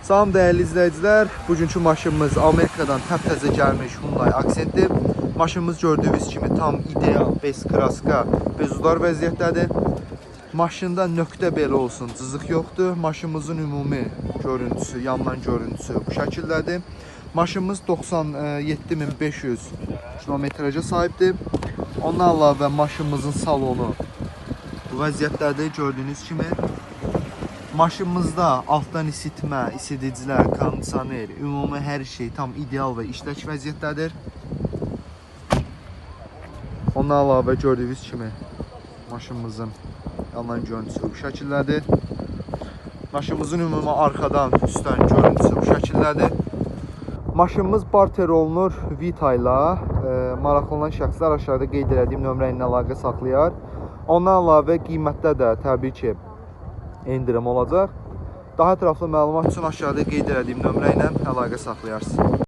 Salam dəyərli izləyicilər, bugünkü maşınımız Amerikadan təptəzə gəlmiş Hyundai Accent'dir. Maşınımız gördüyünüz kimi tam ideal, bez kraska, bezudar vəziyyətdədir. Maşında nöqtə belə olsun, cızıq yoxdur. Maşınımızın ümumi görüntüsü, yandan görüntüsü bu şəkildədir. Maşınımız 97.500 kilometrajə sahibdir. Ondan əlavə maşınımızın salonu bu vəziyyətdədir, gördüyünüz kimi. Maşınımızda altdan isitmə, isidicilər, kondisioner, ümumi hər şey tam ideal və işlək vəziyyətdədir. Ondan əlavə gördüyünüz kimi maşınımızın yandan görüntüsü bu şəkildədir. Maşınımızın ümumi arxadan, üstdən görüntüsü bu şəkildədir. Maşınımız barter olunur Vita ilə. Maraqlı olan şəxslər aşağıda qeyd etdiyim nömrə ilə əlaqə saxlayar. Ondan əlavə qiymətdə də təbii ki endirim olacaq. Daha ətraflı məlumat üçün aşağıda qeyd etdiyim nömrə ilə əlaqə saxlayarsınız.